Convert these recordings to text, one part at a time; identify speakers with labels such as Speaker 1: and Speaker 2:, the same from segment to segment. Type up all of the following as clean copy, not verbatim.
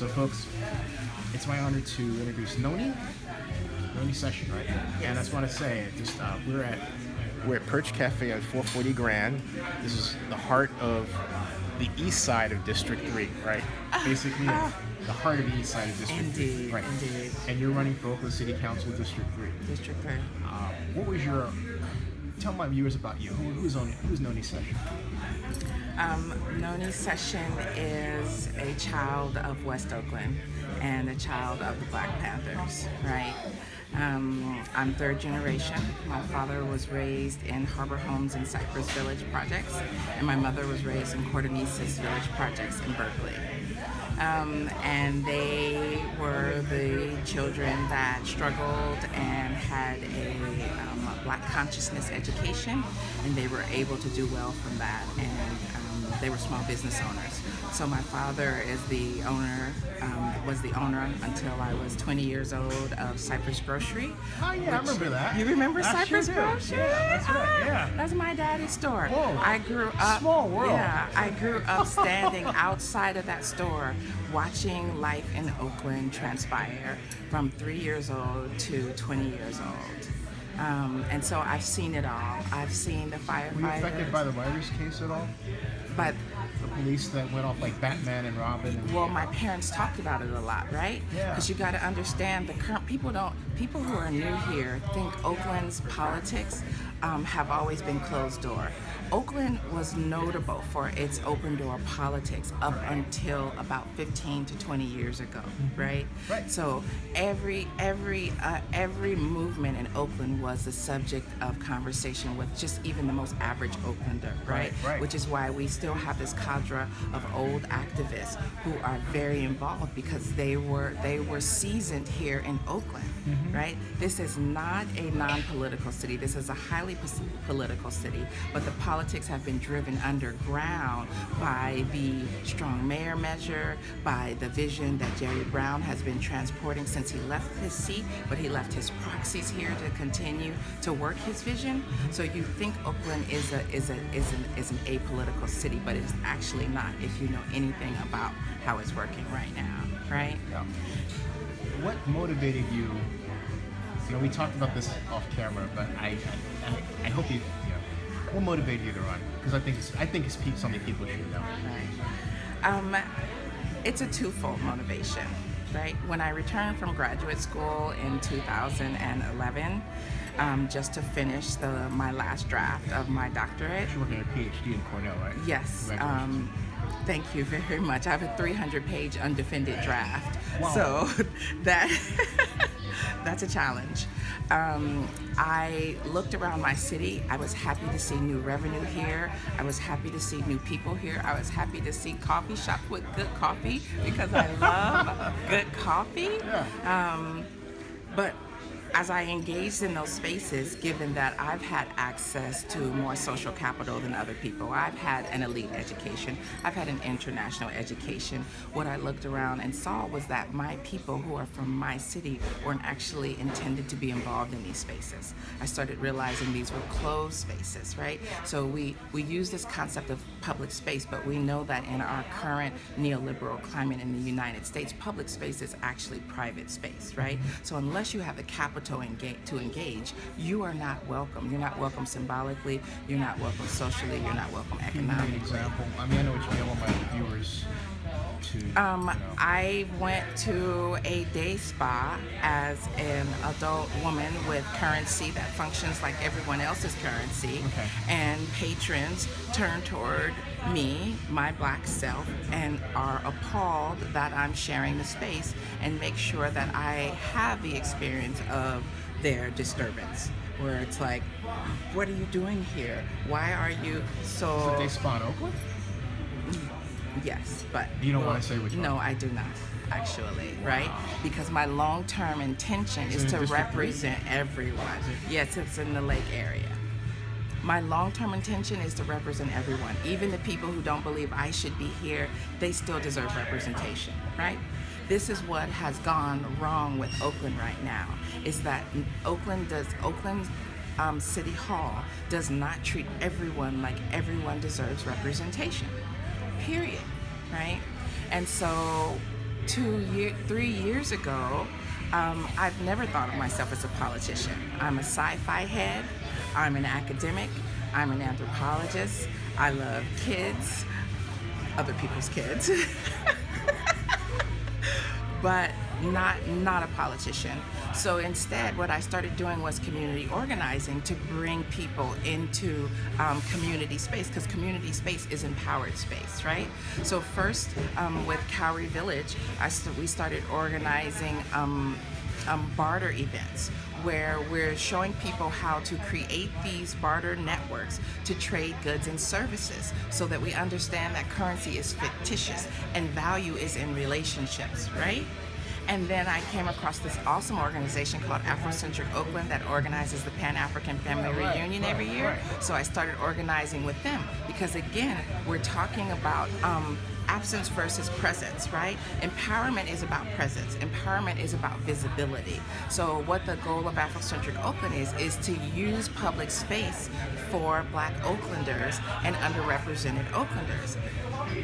Speaker 1: So, folks, it's my honor to introduce Noni Session, right? And I just want to say, we're at Perch Cafe at 440 Grand. This is the heart of the east side of District 3, right? Basically, the heart of the east side of District 3. Right.
Speaker 2: Indeed.
Speaker 1: And you're running for Oakland City Council District 3.
Speaker 2: District 3.
Speaker 1: What was your... Tell my viewers about you. Who's Noni Session?
Speaker 2: Noni Session is a child of West Oakland and a child of the Black Panthers, right? I'm third generation. My father was raised in Harbor Homes and Cypress Village projects, and my mother was raised in Cordonesis Village projects in Berkeley. And they were the children that struggled and had a Black consciousness education, and they were able to do well from that, and they were small business owners. So my father is the owner, was the owner until I was 20 years old of Cypress Grocery.
Speaker 1: Oh yeah, I remember that.
Speaker 2: You remember
Speaker 1: I
Speaker 2: Cypress
Speaker 1: sure do.
Speaker 2: Grocery?
Speaker 1: Yeah, that's right. Yeah.
Speaker 2: That's my daddy's store.
Speaker 1: Whoa.
Speaker 2: I grew up.
Speaker 1: Small world.
Speaker 2: Yeah, I grew up standing outside of that store, watching life in Oakland transpire from 3 years old to 20 years old. And so I've seen it all. I've seen the firefighters.
Speaker 1: Were you affected by the virus case at all?
Speaker 2: But
Speaker 1: the police that went off like Batman and Robin?
Speaker 2: well, my parents talked about it a lot, right?
Speaker 1: Yeah.
Speaker 2: Because you got to understand the current people who are new here think Oakland's politics have always been closed door. Oakland was notable for its open door politics up until about 15 to 20 years ago, right?
Speaker 1: Right.
Speaker 2: So every movement in Oakland was the subject of conversation with just even the most average Oaklander, right?
Speaker 1: Right.
Speaker 2: Which is why we still have this cadre of old activists who are very involved because they were seasoned here in Oakland, right? This is not a non-political city. This is a highly political city, but the politics have been driven underground by the strong mayor measure, by the vision that Jerry Brown has been transporting since he left his seat, but he left his proxies here to continue to work his vision. So you think Oakland is an apolitical city, but it's actually not if you know anything about how it's working right now, right?
Speaker 1: Yeah. What motivated you? You know, we talked about this off camera, but I hope you what motivated you to run? Because I think it's something people should know.
Speaker 2: Right. It's a twofold motivation, right? When I returned from graduate school in 2011, just to finish my last draft of my doctorate.
Speaker 1: You're working a PhD in Cornell, right?
Speaker 2: Yes. Thank you very much. I have a 300-page undefended draft.
Speaker 1: Wow.
Speaker 2: So that's a challenge. I looked around my city. I was happy to see new revenue here. I was happy to see new people here. I was happy to see coffee shops with good coffee because I love good coffee.
Speaker 1: Yeah.
Speaker 2: But as I engaged in those spaces, given that I've had access to more social capital than other people, I've had an elite education, I've had an international education, what I looked around and saw was that my people who are from my city weren't actually intended to be involved in these spaces. I started realizing these were closed spaces, right? So we use this concept of public space, but we know that in our current neoliberal climate in the United States, public space is actually private space, right? So unless you have the capital to engage, you are not welcome. You're not welcome symbolically, you're not welcome socially, you're not welcome economically.
Speaker 1: Give me an example. I mean, I know what you want my viewers to
Speaker 2: I went to a day spa as an adult woman with currency that functions like everyone else's currency,
Speaker 1: Okay.
Speaker 2: and patrons turn toward me, my Black self, and are appalled that I'm sharing the space and make sure that I have the experience of their disturbance, where it's like, what are you doing here? Why are you so...
Speaker 1: Is it day spa in Oakland?
Speaker 2: Yes, but...
Speaker 1: You don't want to say which one?
Speaker 2: No, I do not, actually, right? Because my long-term intention is to represent everyone. Yes, it's in the Lake area. My long-term intention is to represent everyone. Even the people who don't believe I should be here, they still deserve representation, right? This is what has gone wrong with Oakland right now, is that Oakland City Hall does not treat everyone like everyone deserves representation, period, right? And so 3 years ago, I've never thought of myself as a politician. I'm a sci-fi head. I'm an academic. I'm an anthropologist. I love kids, other people's kids, but not a politician. So instead, what I started doing was community organizing to bring people into community space, because community space is empowered space, right? So first, with Cowrie Village, we started organizing barter events where we're showing people how to create these barter networks to trade goods and services, so that we understand that currency is fictitious and value is in relationships, right? And then I came across this awesome organization called Afrocentric Oakland that organizes the Pan-African Family Reunion every year. So I started organizing with them because, again, we're talking about absence versus presence, right? Empowerment is about presence. Empowerment is about visibility. So what the goal of Afrocentric Oakland is to use public space for Black Oaklanders and underrepresented Oaklanders.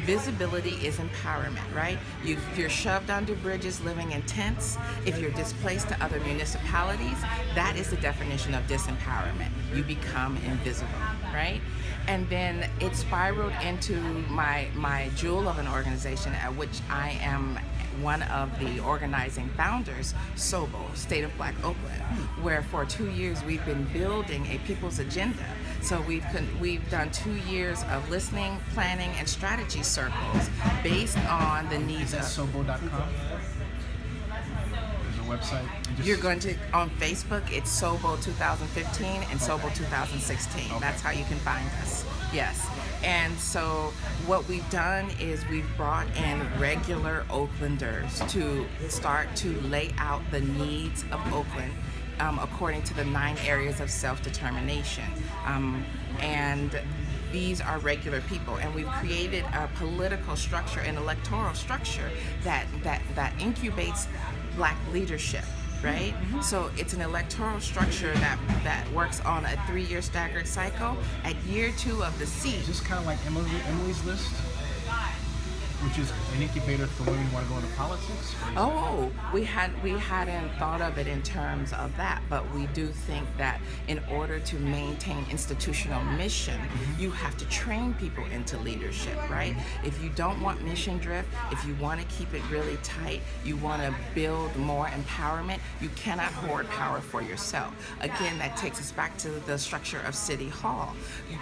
Speaker 2: Visibility is empowerment, right? If you're shoved under bridges living in tents, if you're displaced to other municipalities, that is the definition of disempowerment. You become invisible, right? And then it spiraled into my jewel of an organization, at which I am one of the organizing founders, SOBO, State of Black Oakland, where for 2 years we've been building a people's agenda. So we've done 2 years of listening, planning, and strategy circles based on the needs of
Speaker 1: Sobo.com. There's a website.
Speaker 2: You're going to, on Facebook, it's SOBO 2015 and SOBO 2016.
Speaker 1: Okay.
Speaker 2: That's how you can find us. Yes. And so what we've done is we've brought in regular Oaklanders to start to lay out the needs of Oakland according to the 9 areas of self-determination. And these are regular people, and we've created a political structure, an electoral structure that incubates Black leadership, right? Mm-hmm. So it's an electoral structure that works on a 3-year staggered cycle. At year 2 of the seat.
Speaker 1: Is this kind of like Emily's List, which is an incubator for women who want to go into politics?
Speaker 2: Oh, we hadn't thought of it in terms of that, but we do think that in order to maintain institutional mission, you have to train people into leadership, right? If you don't want mission drift, if you want to keep it really tight, you want to build more empowerment, you cannot hoard power for yourself. Again, that takes us back to the structure of City Hall.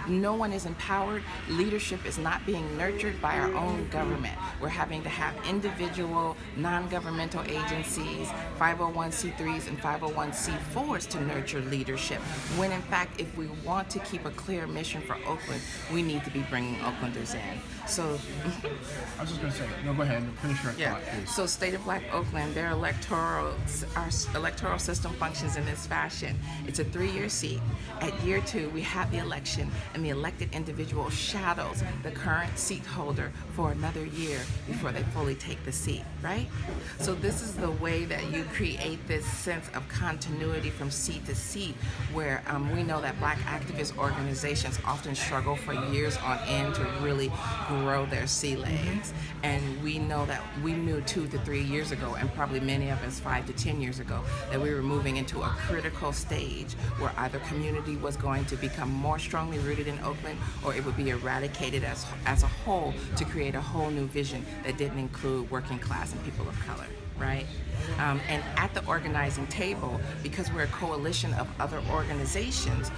Speaker 2: No one is empowered. Leadership is not being nurtured by our own government. We're having to have individual non-governmental agencies, 501c3s and 501c4s to nurture leadership, when in fact, if we want to keep a clear mission for Oakland, we need to be bringing Oaklanders in. So
Speaker 1: I was just going to say, no, go ahead and finish your thought, please.
Speaker 2: So State of Black Oakland, our electoral system functions in this fashion. It's a 3-year seat. At year 2, we have the election, and the elected individual shadows the current seat holder for another year before they fully take the seat, right? So this is the way that you create this sense of continuity from seat to seat, where we know that Black activist organizations often struggle for years on end to really grow their sea legs. And we know that we knew 2 to 3 years ago, and probably many of us 5 to 10 years ago, that we were moving into a critical stage where either community was going to become more strongly rooted in Oakland, or it would be eradicated as a whole to create a whole new vision that didn't include working class and people of color, right? And at the organizing table, because we're a coalition of other organizations,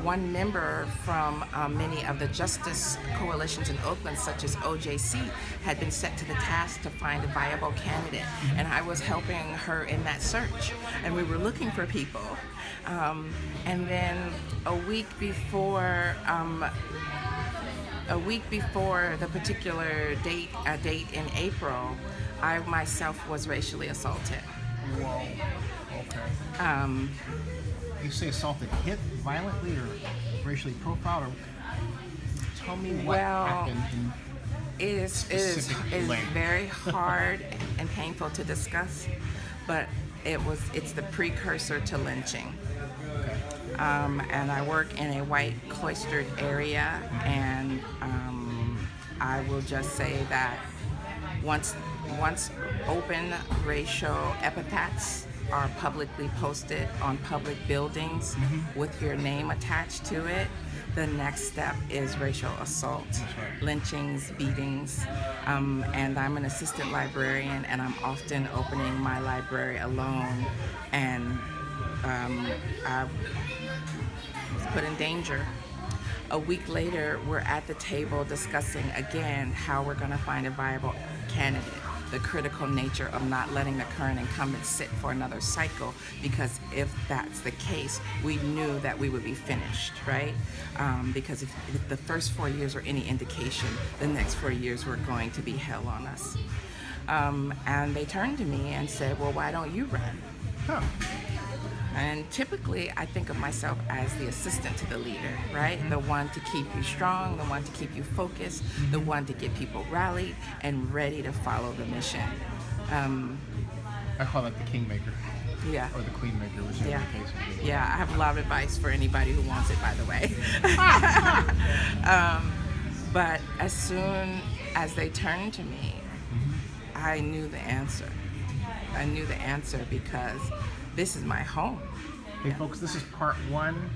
Speaker 2: one member from many of the justice coalitions in Oakland, such as OJC, had been set to the task to find a viable candidate, and I was helping her in that search, and we were looking for people. And then a week before the particular date in April, I myself was racially assaulted.
Speaker 1: Whoa. Okay. You say assaulted, hit violently or racially profiled, or tell me what happened in
Speaker 2: it is very hard and painful to discuss, but it's the precursor to lynching.
Speaker 1: Okay.
Speaker 2: And I work in a white cloistered area, and I will just say that once Once open racial epithets are publicly posted on public buildings with your name attached to it, the next step is racial assault,
Speaker 1: right.
Speaker 2: lynchings, beatings, and I'm an assistant librarian, and I'm often opening my library alone, and I was put in danger. A week later, we're at the table discussing again how we're going to find a viable candidate. The critical nature of not letting the current incumbent sit for another cycle, because if that's the case, we knew that we would be finished, right? Because if the first 4 years were any indication, the next 4 years were going to be hell on us. And they turned to me and said, well, why don't you run?
Speaker 1: Huh.
Speaker 2: And typically, I think of myself as the assistant to the leader, right? The one to keep you strong, the one to keep you focused, the one to get people rallied and ready to follow the mission.
Speaker 1: I call that the kingmaker.
Speaker 2: Yeah.
Speaker 1: Or the queenmaker, whichever
Speaker 2: Yeah.
Speaker 1: the case would be.
Speaker 2: Yeah, I have a lot of advice for anybody who wants it, by the way. But as soon as they turned to me, I knew the answer. I knew the answer because this is my home.
Speaker 1: Hey folks, this is part 1